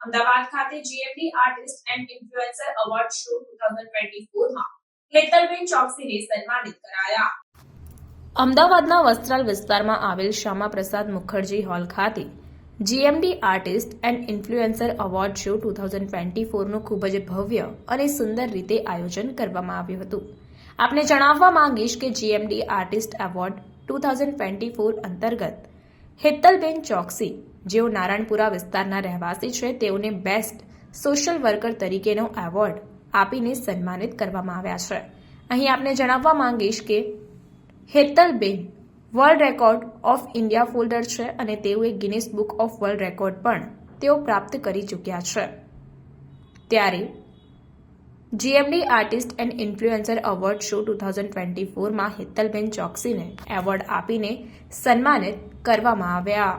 અમદાવાદ ખાતે GMD artist and influencer award show 2024 માં હેતલબેન ચોકસીને સન્માનિત કરાયા. અમદાવાદના વસ્ત્રાલ વિસ્તારમાં આવેલ શ્યામાપ્રસાદ મુખર્જી હોલ ખાતે GMD artist and influencer award show 2024નું ખૂબ જ ભવ્ય અને સુંદર રીતે આયોજન કરવામાં આવ્યું હતું. આપને જણાવવા માંગીશ કે જીએમડી આર્ટિસ્ટ એવોર્ડ 2024 અંતર્ગત હેતલબેન ચોકસી, જેઓ નારાયણપુરા વિસ્તારના રહેવાસી છે, તેઓને બેસ્ટ સોશિયલ વર્કર તરીકેનો એવોર્ડ આપીને સન્માનિત કરવામાં આવ્યા છે. અહીં આપને જણાવવા માંગીશ કે Hetalben world record of India holder છે અને તેઓએ Guinness book of world record પણ તેઓ પ્રાપ્ત કરી ચૂક્યા છે. ત્યારે GMD artist and influencer award show 2024માં હેતલબેન ચોકસીને એવોર્ડ આપીને સન્માનિત કરવામાં આવ્યા.